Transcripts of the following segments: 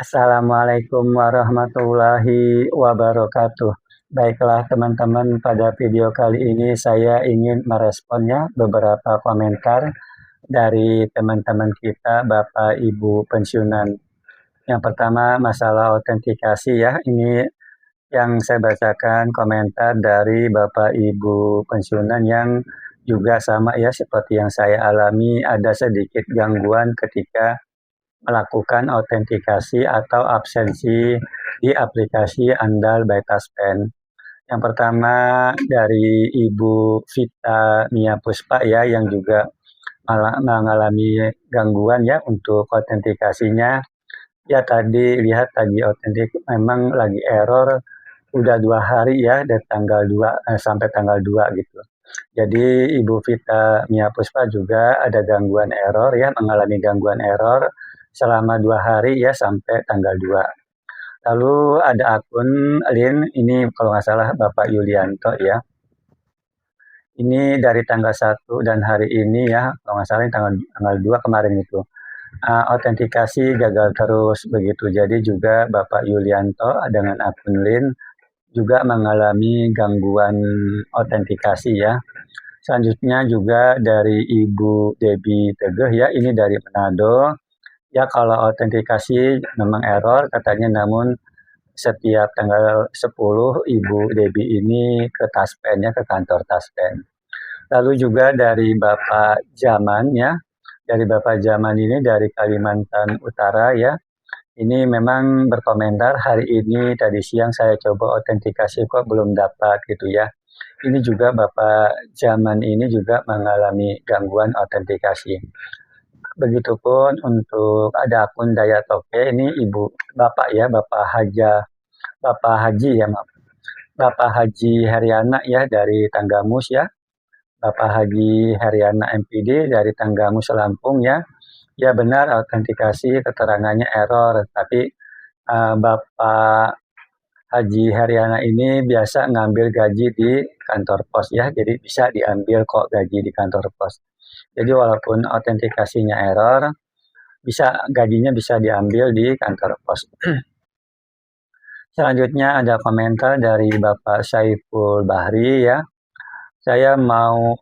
Assalamualaikum warahmatullahi wabarakatuh. Baiklah teman-teman, pada video kali ini saya ingin meresponnya beberapa komentar dari teman-teman kita Bapak Ibu pensiunan. Yang pertama masalah autentikasi ya, ini yang saya bacakan komentar dari Bapak Ibu pensiunan yang juga sama ya seperti yang saya alami, ada sedikit gangguan ketika melakukan autentikasi atau absensi di aplikasi Andal by Taspen. Yang pertama dari Ibu Vita Mia Puspa ya, yang juga mengalami gangguan ya untuk autentikasinya. Ya tadi lihat tadi autentik memang lagi error udah 2 hari ya dari tanggal 2 sampai tanggal 2 gitu. Jadi Ibu Vita Mia Puspa juga ada gangguan error ya, mengalami gangguan error selama 2 hari ya sampai tanggal 2. Lalu ada akun Lin, ini kalau nggak salah Bapak Yulianto ya. Ini dari tanggal 1 dan hari ini ya, kalau nggak salah ini tanggal 2 kemarin itu. Autentikasi gagal terus begitu. Jadi juga Bapak Yulianto dengan akun Lin juga mengalami gangguan autentikasi ya. Selanjutnya juga dari Ibu Debbie Tegeh ya, ini dari Manado. Ya kalau autentikasi memang error katanya, namun setiap tanggal 10 Ibu Debbie ini ke Taspen ya, ke kantor Taspen. Lalu juga dari Bapak Jaman ya, dari Bapak Jaman ini dari Kalimantan Utara ya. Ini memang berkomentar, hari ini tadi siang saya coba autentikasi kok belum dapat gitu ya. Ini juga Bapak Jaman ini juga mengalami gangguan autentikasi. Begitupun untuk ada akun Daya Toke, ini Ibu Bapak ya, Bapak Haji ya, maaf. Bapak Haji Heriana ya dari Tanggamus ya. Bapak Haji Heriana MPD dari Tanggamus Lampung ya. Ya benar autentikasi keterangannya error, tapi Bapak Haji Heriana ini biasa ngambil gaji di kantor pos ya, jadi bisa diambil kok gaji di kantor pos. Jadi walaupun autentikasinya error, gajinya bisa diambil di kantor pos. Selanjutnya ada komentar dari Bapak Saiful Bahri ya. Saya mau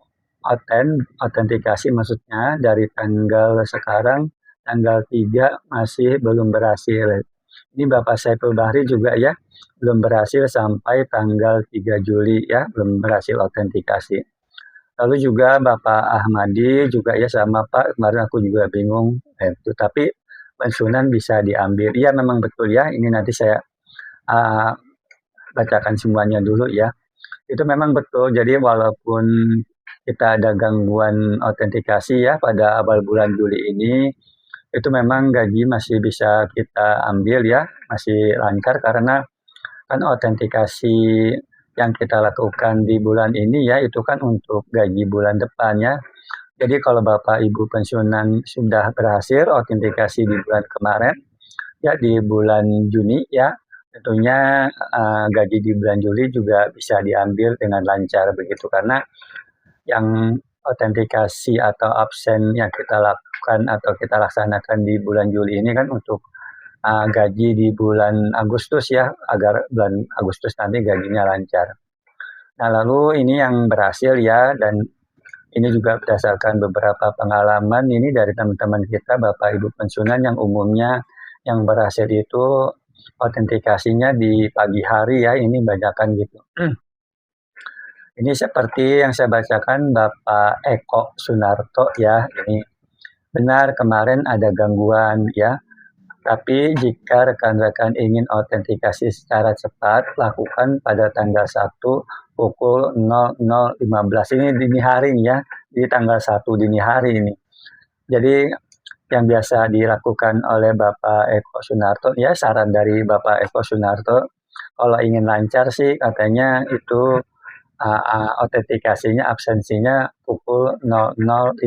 autentikasi maksudnya dari tanggal sekarang, tanggal 3 masih belum berhasil. Ini Bapak Saiful Bahri juga ya, belum berhasil sampai tanggal 3 Juli ya, belum berhasil autentikasi. Lalu juga Bapak Ahmadi juga ya sama Pak, kemarin aku juga bingung, tapi pensiunan bisa diambil. Iya memang betul ya, ini nanti saya bacakan semuanya dulu ya. Itu memang betul, jadi walaupun kita ada gangguan autentikasi ya pada awal bulan Juli ini, itu memang gaji masih bisa kita ambil ya, masih lancar karena kan autentikasi yang kita lakukan di bulan ini ya, itu kan untuk gaji bulan depan ya. Jadi kalau Bapak Ibu pensiunan sudah berhasil autentikasi di bulan kemarin, ya di bulan Juni ya, tentunya gaji di bulan Juli juga bisa diambil dengan lancar begitu, karena yang autentikasi atau absen yang kita lakukan atau kita laksanakan di bulan Juli ini kan untuk gaji di bulan Agustus ya, agar bulan Agustus nanti gajinya lancar. Nah lalu ini yang berhasil ya, dan ini juga berdasarkan beberapa pengalaman ini dari teman-teman kita Bapak Ibu pensiunan yang umumnya yang berhasil itu autentikasinya di pagi hari ya, ini bacakan gitu. Ini seperti yang saya bacakan Bapak Eko Sunarto ya, ini benar kemarin ada gangguan ya, tapi jika rekan-rekan ingin autentikasi secara cepat, lakukan pada tanggal 1 pukul 00.15. Ini dini hari ya, di tanggal 1 dini hari ini. Jadi yang biasa dilakukan oleh Bapak Eko Sunarto, ya saran dari Bapak Eko Sunarto, kalau ingin lancar sih katanya itu autentikasinya, absensinya pukul 00.15,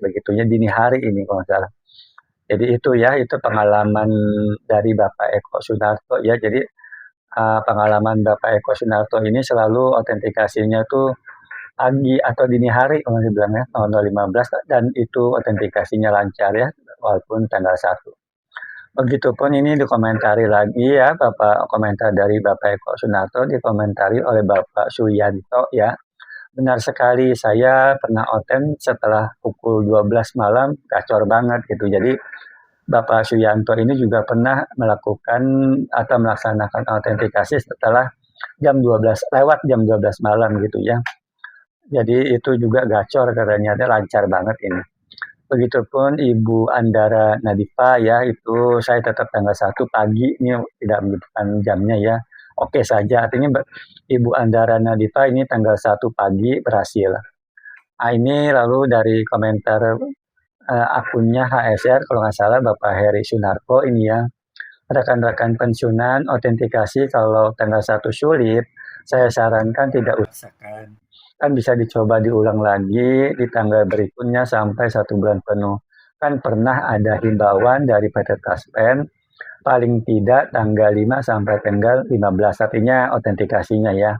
begitunya dini hari ini kalau nggak salah. Jadi itu ya, itu pengalaman dari Bapak Eko Sunarto ya. Jadi pengalaman Bapak Eko Sunarto ini selalu autentikasinya tuh pagi atau dini hari kalau dibilangnya 00.15, dan itu autentikasinya lancar ya walaupun tanggal 1. Begitupun ini dikomentari lagi ya, komentar dari Bapak Eko Sunarto dikomentari oleh Bapak Suyanto ya. Benar sekali, saya pernah oten setelah pukul 12 malam, gacor banget gitu. Jadi Bapak Suyanto ini juga pernah melakukan atau melaksanakan autentikasi setelah jam 12 malam gitu ya. Jadi itu juga gacor katanya, lancar banget ini. Begitupun Ibu Andara Nadifa ya, itu saya tetap tanggal 1 pagi, ini tidak menyebutkan jamnya ya. Oke saja, artinya Ibu Andara Nadifa ini tanggal 1 pagi berhasil. Nah, ini lalu dari komentar akunnya HSR, kalau nggak salah Bapak Heri Sunarko ini ya, rekan-rekan pensiunan autentikasi kalau tanggal 1 sulit, saya sarankan tidak usahakan. Kan bisa dicoba diulang lagi di tanggal berikutnya sampai 1 bulan penuh. Kan pernah ada himbauan dari PT Taspen, paling tidak tanggal 5 sampai tanggal 15, artinya autentikasinya ya.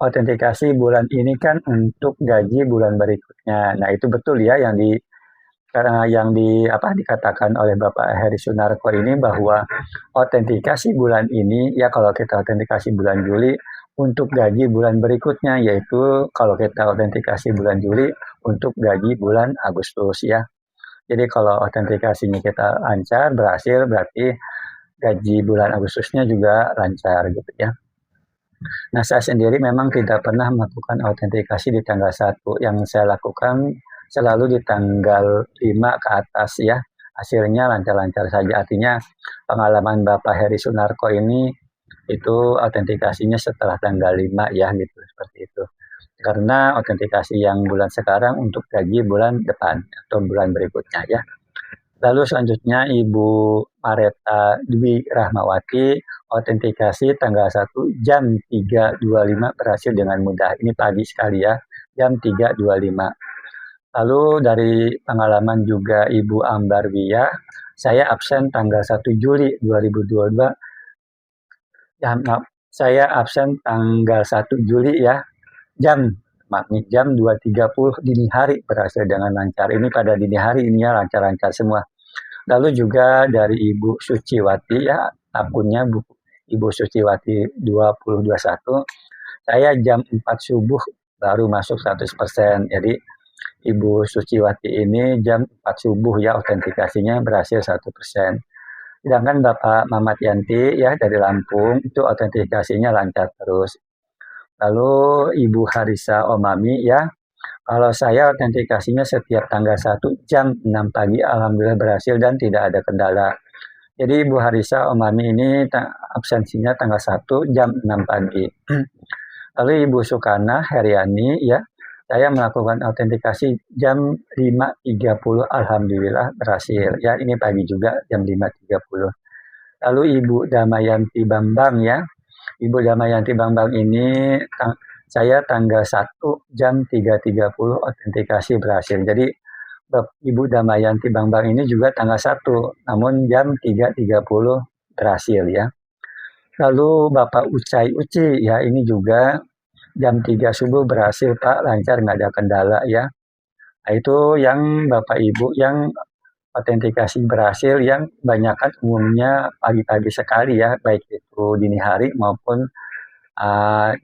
Autentikasi bulan ini kan untuk gaji bulan berikutnya. Nah itu betul ya dikatakan oleh Bapak Heri Sunarko ini bahwa autentikasi bulan ini ya kalau kita autentikasi bulan Juli untuk gaji bulan berikutnya, yaitu kalau kita autentikasi bulan Juli untuk gaji bulan Agustus ya. Jadi kalau autentikasinya kita lancar berhasil, berarti gaji bulan Agustusnya juga lancar gitu ya. Nah, saya sendiri memang tidak pernah melakukan autentikasi di tanggal 1. Yang saya lakukan selalu di tanggal 5 ke atas ya. Hasilnya lancar-lancar saja. Artinya pengalaman Bapak Heri Sunarko ini itu autentikasinya setelah tanggal 5 ya gitu, seperti itu. Karena autentikasi yang bulan sekarang untuk gaji bulan depan atau bulan berikutnya ya. Lalu selanjutnya Ibu Mareta Dwi Rahmawati, autentikasi tanggal 1 jam 3.25 berhasil dengan mudah. Ini pagi sekali ya, jam 3.25. Lalu dari pengalaman juga Ibu Ambarwiyah, saya absen tanggal 1 Juli 2022. Saya absen tanggal 1 Juli ya, jam 2.30 dini hari berhasil dengan lancar. Ini pada dini hari ini ya lancar-lancar semua. Lalu juga dari Ibu Suciwati ya, akunnya Ibu Suciwati 2021, saya jam 4 subuh baru masuk 100%. Jadi Ibu Suciwati ini jam 4 subuh ya autentikasinya berhasil 100%. Sedangkan Bapak Mamat Yanti ya dari Lampung itu autentikasinya lancar terus. Lalu Ibu Harisa Omami ya, kalau saya autentikasinya setiap tanggal 1 jam 6 pagi, alhamdulillah berhasil dan tidak ada kendala. Jadi Ibu Harisa Omami ini absensinya tanggal 1 jam 6 pagi. Lalu Ibu Sukana Heriani ya, saya melakukan autentikasi jam 5.30, alhamdulillah berhasil. Ya ini pagi juga jam 5.30. Lalu Ibu Damayanti Bambang ya, Ibu Damayanti Bambang ini saya tanggal 1 jam 3.30 autentikasi berhasil. Jadi Ibu Damayanti Bambang ini juga tanggal 1, namun jam 3.30 berhasil ya. Lalu Bapak Ucai Uci ya, ini juga jam 3 subuh berhasil Pak, lancar nggak ada kendala ya. Nah itu yang Bapak Ibu yang autentikasi berhasil yang banyakkan umumnya pagi-pagi sekali ya, baik itu dini hari maupun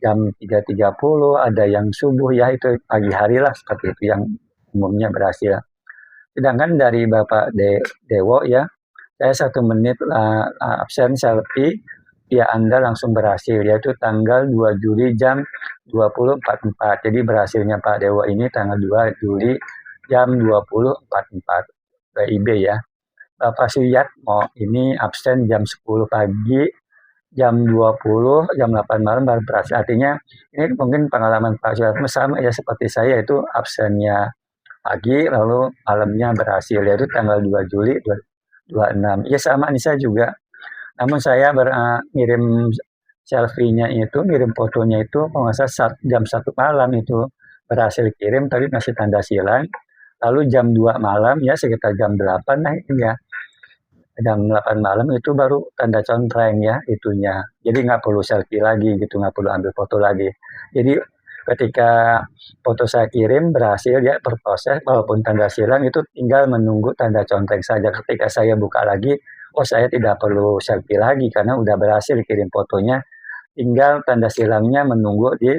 jam 3.30, ada yang subuh ya, itu pagi hari lah seperti itu yang umumnya berhasil. Sedangkan dari Bapak Dewo ya, saya 1 menit absen selfie, ya Anda langsung berhasil, yaitu tanggal 2 Juli jam 20.44. Jadi berhasilnya Pak Dewo ini tanggal 2 Juli jam 20.44 PIB ya. Bapak Suyatmo ini absen jam 10 pagi, jam 20, jam 8 malam baru berhasil. Artinya ini mungkin pengalaman Pak Suyatmo sama ya seperti saya, itu absennya pagi lalu malamnya berhasil, yaitu tanggal 2 Juli 26. Ya sama nih saya juga. Namun saya ngirim selfie-nya itu, ngirim fotonya itu kalau nggak salah jam 1 malam itu berhasil kirim, tapi masih tanda silang. Lalu jam 2 malam ya sekitar jam 8 nah ini ya. Jam 8 malam itu baru tanda contreng ya itunya. Jadi nggak perlu selfie lagi gitu, nggak perlu ambil foto lagi. Jadi ketika foto saya kirim berhasil ya berproses, walaupun tanda silang itu tinggal menunggu tanda contreng saja. Ketika saya buka lagi, oh saya tidak perlu selfie lagi karena udah berhasil kirim fotonya, tinggal tanda silangnya menunggu di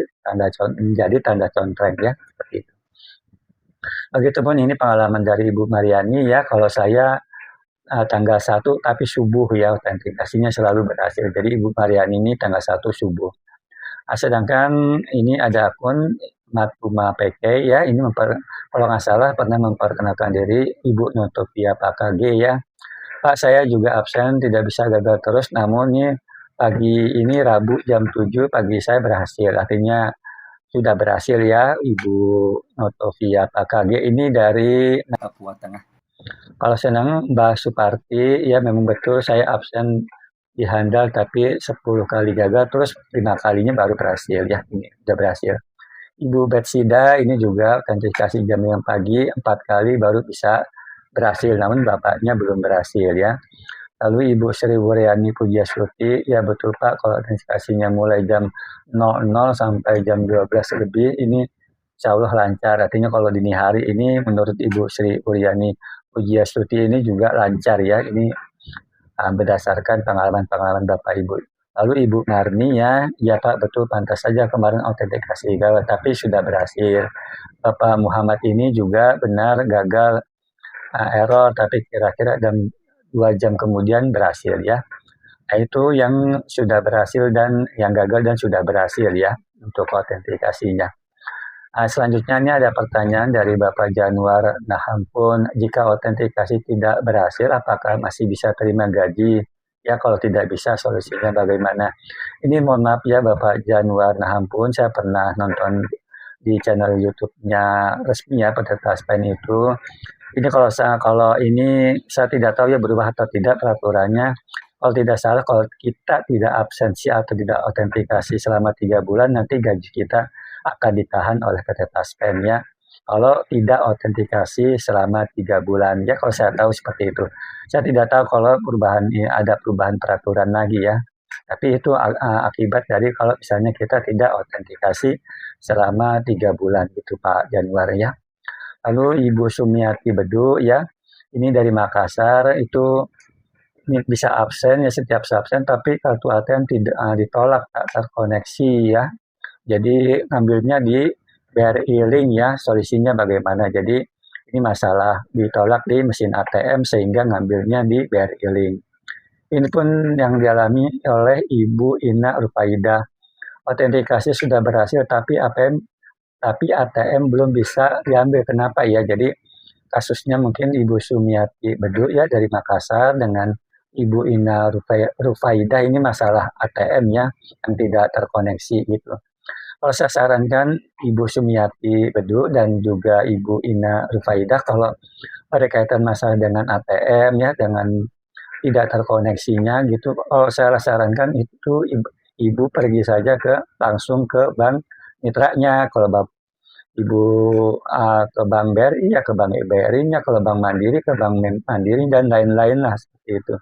menjadi tanda contreng ya, seperti itu. Begitupun ini pengalaman dari Ibu Mariani ya, kalau saya tanggal 1 tapi subuh ya, autentikasinya selalu berhasil. Jadi Ibu Mariani ini tanggal 1 subuh. Sedangkan ini ada akun Matuma PK ya, ini kalau nggak salah pernah memperkenalkan diri Ibu Notopia PKG ya. Pak, saya juga absen, tidak bisa gagal terus, namun nih pagi ini Rabu jam 7 pagi saya berhasil. Artinya sudah berhasil ya Ibu Notovia PKG ini dari Papua Tengah. Kalau senang Mbak Suparti, ya memang betul saya absen di handal tapi 10 kali gagal terus 5 kalinya baru berhasil ya, ini sudah berhasil. Ibu Betsida ini juga autentikasi jam 5 pagi 4 kali baru bisa berhasil, namun bapaknya belum berhasil ya. Lalu Ibu Sri Wuryani Pujiastuti, ya betul Pak, kalau autentikasinya mulai jam 00 sampai jam 12 lebih ini insya Allah lancar. Artinya kalau dini hari ini menurut Ibu Sri Wuryani Pujiastuti ini juga lancar ya. Ini berdasarkan pengalaman-pengalaman Bapak Ibu. Lalu Ibu Narni ya Pak betul pantas saja kemarin autentikasi gagal tapi sudah berhasil. Bapak Muhammad ini juga benar gagal error tapi kira-kira 2 jam kemudian berhasil ya. Nah, itu yang sudah berhasil dan yang gagal dan sudah berhasil ya untuk autentikasinya. Selanjutnya ini ada pertanyaan dari Bapak Januar. Nah ampun, jika autentikasi tidak berhasil, apakah masih bisa terima gaji? Ya kalau tidak bisa, solusinya bagaimana? Ini mohon maaf ya Bapak Januar. Nah ampun, saya pernah nonton di channel YouTube-nya resmi ya Peserta SPEN itu. Ini kalau ini saya tidak tahu ya berubah atau tidak peraturannya. Kalau tidak salah, kalau kita tidak absensi atau tidak autentikasi selama 3 bulan, nanti gaji kita akan ditahan oleh PT Taspen ya. Kalau tidak autentikasi selama 3 bulan ya, kalau saya tahu seperti itu. Saya tidak tahu kalau ada perubahan peraturan lagi ya. Tapi itu akibat dari kalau misalnya kita tidak autentikasi selama 3 bulan gitu Pak Januari ya. Lalu Ibu Sumiati Bedu ya, ini dari Makassar itu ini bisa absen ya setiap absen tapi kartu ATM tidak ditolak tak terkoneksi ya. Jadi ngambilnya di BRI Link ya, solusinya bagaimana? Jadi ini masalah ditolak di mesin ATM sehingga ngambilnya di BRI Link. Ini pun yang dialami oleh Ibu Ina Rupaidah. Autentikasi sudah berhasil tapi ATM belum bisa diambil. Kenapa ya? Jadi kasusnya mungkin Ibu Sumiati Bedu ya dari Makassar dengan Ibu Ina Rufaidah ini masalah ATM ya yang tidak terkoneksi gitu. Kalau saya sarankan Ibu Sumiati Bedu dan juga Ibu Ina Rufaidah kalau berkaitan masalah dengan ATM ya dengan tidak terkoneksinya gitu, kalau saya sarankan itu Ibu pergi saja langsung ke bank mitranya. Kalau Ibu ke Bank BRI ya ke Bank BRI-nya, kalau Bank Mandiri ke Bank Mandiri dan lain-lain lah seperti itu.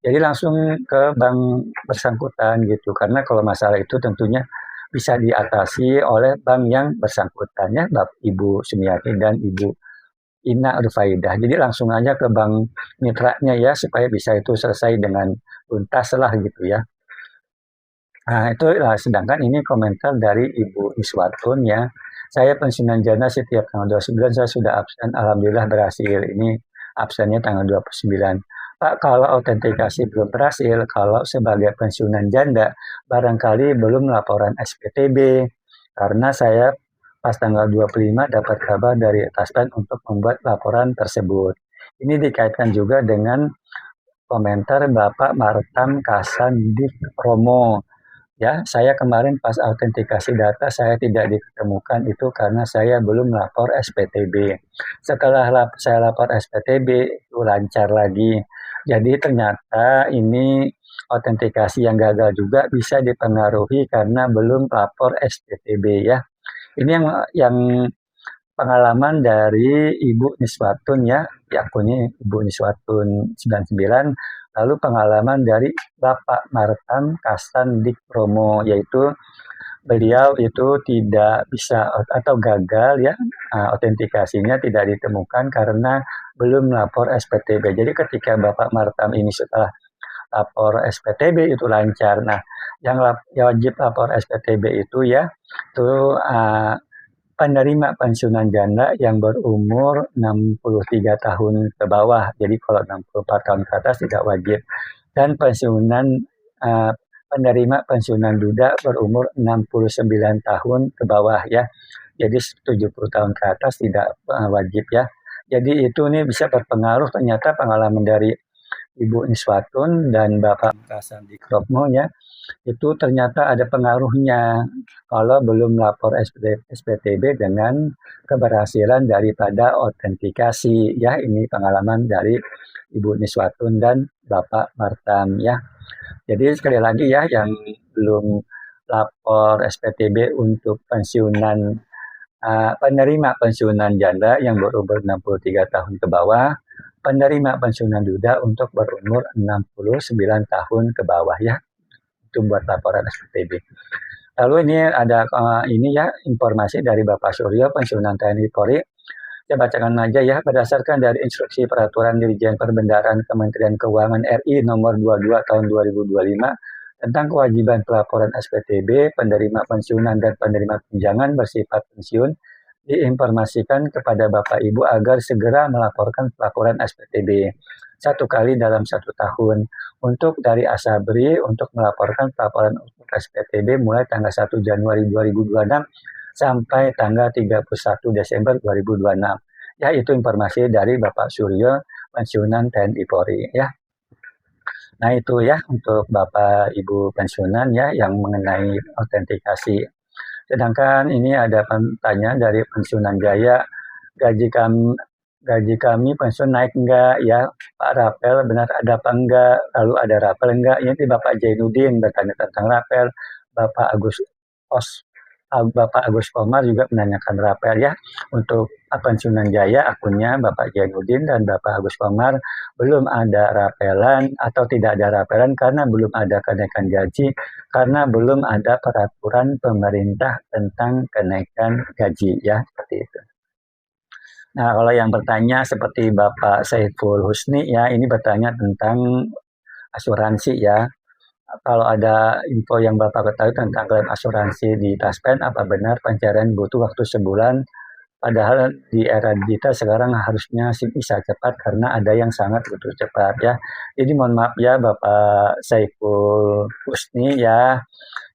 Jadi langsung ke bank bersangkutan gitu, karena kalau masalah itu tentunya bisa diatasi oleh bank yang bersangkutan ya, Ibu Sumiati dan Ibu Ina Rufaidah. Jadi langsung aja ke bank mitranya ya, supaya bisa itu selesai dengan tuntas lah gitu ya. Nah itu sedangkan ini komentar dari Ibu Iswatun ya. Saya pensiunan janda setiap tanggal 29 saya sudah absen, alhamdulillah berhasil. Ini absennya tanggal 29. Pak, kalau autentikasi belum berhasil, kalau sebagai pensiunan janda, barangkali belum laporan SPTB, karena saya pas tanggal 25 dapat kabar dari Taspen untuk membuat laporan tersebut. Ini dikaitkan juga dengan komentar Bapak Martam Kasandik Romo. Ya, saya kemarin pas autentikasi data saya tidak ditemukan itu karena saya belum lapor SPTB. Setelah saya lapor SPTB itu lancar lagi. Jadi ternyata ini autentikasi yang gagal juga bisa dipengaruhi karena belum lapor SPTB ya. Ini yang pengalaman dari Ibu Niswatun ya, akunnya Ibu Niswatun 99. Lalu pengalaman dari Bapak Martam Kasandik Romo, yaitu beliau itu tidak bisa atau gagal ya, autentikasinya tidak ditemukan karena belum lapor SPTB. Jadi ketika Bapak Martam ini setelah lapor SPTB itu lancar. Nah, yang wajib lapor SPTB itu ya, itu penerima pensiunan janda yang berumur 63 tahun ke bawah. Jadi kalau 64 tahun ke atas tidak wajib. Dan uh, penerima pensiunan duda berumur 69 tahun ke bawah ya. Jadi 70 tahun ke atas tidak wajib ya. Jadi itu nih bisa berpengaruh ternyata pengalaman dari Ibu Niswatun dan Bapak Kasan di Krokmo ya, itu ternyata ada pengaruhnya kalau belum lapor SPTB dengan keberhasilan daripada autentikasi ya. Ini pengalaman dari Ibu Niswatun dan Bapak Martam ya. Jadi sekali lagi ya, yang belum lapor SPTB untuk penerima pensiunan janda yang berumur 63 tahun ke bawah, penerima pensiunan duda untuk berumur 69 tahun ke bawah ya. Itu buat laporan SPTB. Lalu ini ada ini ya, informasi dari Bapak Suryo pensiunan TNI Polri. Saya bacakan aja ya, berdasarkan dari instruksi peraturan Dirjen Perbendaharaan Kementerian Keuangan RI nomor 22 tahun 2025 tentang kewajiban pelaporan SPTB, penerima pensiunan dan penerima tunjangan bersifat pensiun diinformasikan kepada Bapak Ibu agar segera melaporkan pelaporan SPTB 1 kali dalam 1 tahun. Untuk dari Asabri untuk melaporkan pelaporan untuk SPTB mulai tanggal 1 Januari 2026 sampai tanggal 31 Desember 2026. Ya, itu informasi dari Bapak Suryo pensiunan TNI Polri ya. Nah, itu ya untuk Bapak Ibu pensiunan ya yang mengenai autentikasi. Sedangkan ini ada pertanyaan dari pensiunan Jaya, gaji kami pensiun naik enggak ya Pak Rapel, benar ada apa enggak, lalu ada rapel enggak. Ini Bapak Jainuddin bertanya tentang rapel, Bapak Agus Bapak Agus Komar juga menanyakan rapel ya. Untuk pensiunan Jaya akunnya Bapak Jainuddin dan Bapak Agus Komar belum ada rapelan atau tidak ada rapelan karena belum ada kenaikan gaji, karena belum ada peraturan pemerintah tentang kenaikan gaji ya, seperti itu. Nah, kalau yang bertanya seperti Bapak Saiful Husni ya, ini bertanya tentang asuransi ya. Kalau ada info yang Bapak ketahui tentang klaim asuransi di Taspen, apa benar pencarian butuh waktu sebulan? Padahal di era digital sekarang harusnya sih bisa cepat karena ada yang sangat butuh cepat ya. Jadi mohon maaf ya Bapak Saiful Husni ya.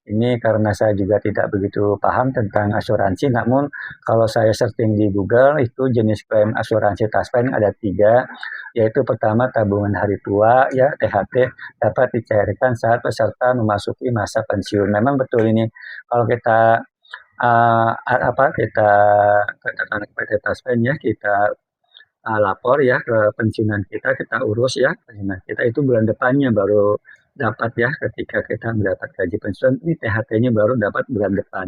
Ini karena saya juga tidak begitu paham tentang asuransi, namun kalau saya searching di Google itu jenis klaim asuransi Taspen ada 3, yaitu pertama tabungan hari tua ya THT dapat dicairkan saat peserta memasuki masa pensiun. Memang betul ini kalau kita kita katakan kepada Taspen ya, kita lapor ya ke pensiunan kita, kita urus ya pensiunan kita itu bulan depannya baru dapat ya, ketika kita mendapat gaji pensiun ini THT-nya baru dapat bulan depan.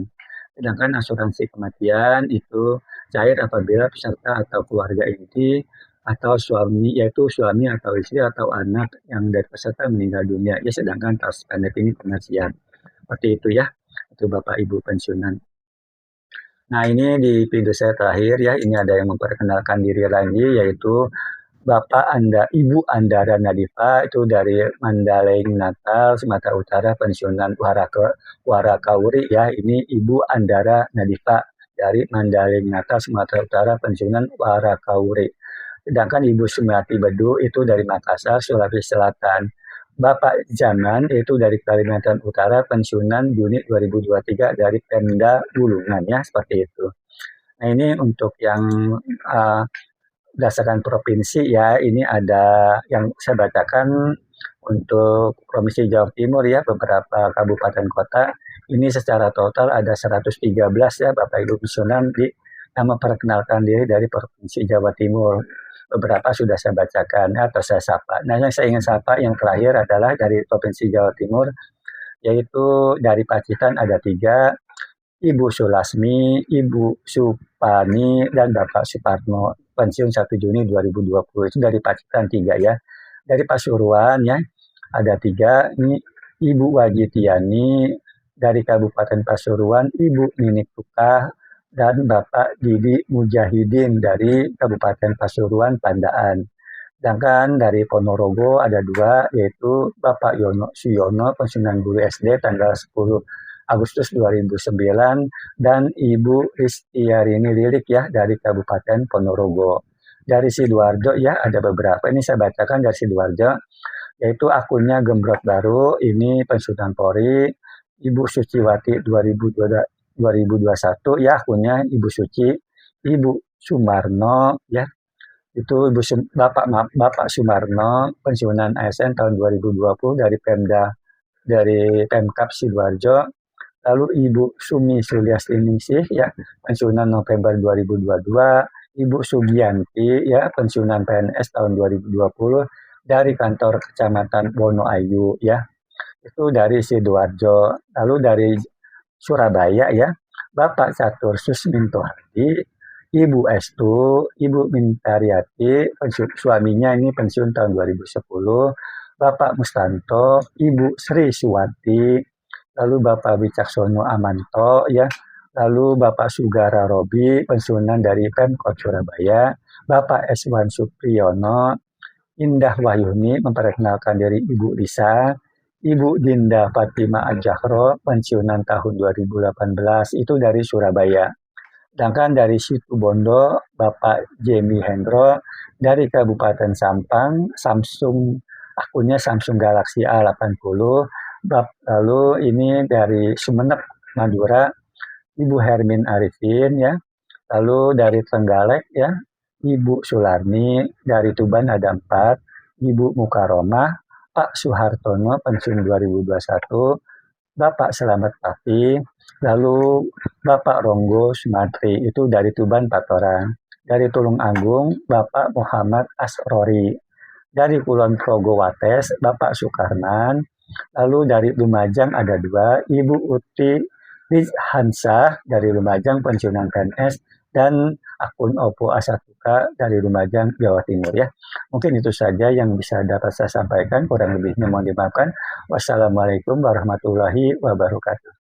Sedangkan asuransi kematian itu cair apabila peserta atau keluarga inti atau suami, yaitu suami atau istri atau anak yang dari peserta meninggal dunia ya, sedangkan Taspen ini pensiun. Seperti itu ya, itu Bapak Ibu pensiunan. Nah, ini di video saya terakhir ya, ini ada yang memperkenalkan diri lagi, yaitu Ibu Andara Nadifa, itu dari Mandaleng Natal, Sumatera Utara, pensiunan Warakauri ya. Ini Ibu Andara Nadifa dari Mandaleng Natal, Sumatera Utara, pensiunan Warakauri. Sedangkan Ibu Sumiati Bedu itu dari Makassar, Sulawesi Selatan. Bapak Jaman itu dari Kalimantan Utara, pensiunan Juni 2023 dari Pemda Bulungan ya, seperti itu. Nah, ini untuk yang berdasarkan provinsi ya, ini ada yang saya bacakan untuk Provinsi Jawa Timur ya, beberapa kabupaten kota. Ini secara total ada 113 ya Bapak Ibu pensiunan yang memperkenalkan diri dari Provinsi Jawa Timur. Beberapa sudah saya bacakan atau saya sapa. Nah, yang saya ingin sapa yang terakhir adalah dari Provinsi Jawa Timur, yaitu dari Pacitan ada 3, Ibu Sulasmi, Ibu Supani, dan Bapak Suparno, pensiun 1 Juni 2020. Itu dari Pacitan 3 ya. Dari Pasuruan ya, ada 3, ini Ibu Wajitiani, dari Kabupaten Pasuruan, Ibu Ninik Tukah, dan Bapak Didi Mujahidin dari Kabupaten Pasuruan Pandaan. Sedangkan dari Ponorogo ada dua, yaitu Bapak Yono Suyono, pensiunan guru SD tanggal 10 Agustus 2009, dan Ibu Ristiarini Lilik ya dari Kabupaten Ponorogo. Dari Sidoarjo ya ada beberapa, ini saya bacakan dari Sidoarjo, yaitu akunnya Gembrot Baru, ini pensiunan Polri, Ibu Suciwati 2021 ya akunnya Ibu Suci, Ibu Sumarno ya itu Bapak Sumarno pensiunan ASN tahun 2020 dari Pemkab Sidoarjo. Lalu Ibu Sumi Suliastiningsih ya pensiunan November 2022, Ibu Sugianti ya pensiunan PNS tahun 2020 dari kantor Kecamatan Wonoayu ya. Itu dari Sidoarjo. Lalu dari Surabaya ya, Bapak Catursus Minto Hadi, Ibu Estu, Ibu Mintariati, suaminya ini pensiun tahun 2010, Bapak Mustanto, Ibu Sri Suwati, lalu Bapak Wicaksono Amanto, ya, lalu Bapak Sugara Robi, pensiunan dari Pemkot Surabaya, Bapak Eswan Supriyono, Indah Wahyuni memperkenalkan diri Ibu Lisa, Ibu Dinda Fatima Ajahro, pensiunan tahun 2018, itu dari Surabaya. Sedangkan dari Situbondo, Bapak Jemi Hendro, dari Kabupaten Sampang, akunnya Samsung Galaxy A80, lalu ini dari Sumeneb, Madura, Ibu Hermin Arifin, ya, lalu dari Trenggalek, ya, Ibu Sularni, dari Tuban ada 4, Ibu Mukaromah, Pak Suhartono, pensiun 2021, Bapak Selamat Papi, lalu Bapak Ronggo Sumatri, itu dari Tuban 4 orang. Dari Tulung Agung, Bapak Muhammad Asrori. Dari Kulon Progo Wates, Bapak Sukarman. Lalu dari Lumajang ada 2, Ibu Uti Hansah dari Lumajang pensiunan PNS, dan akun Oppo Asatuka dari Lumajang, Jawa Timur ya. Mungkin itu saja yang bisa dapat saya sampaikan, kurang lebihnya mohon dimaafkan. Wassalamualaikum warahmatullahi wabarakatuh.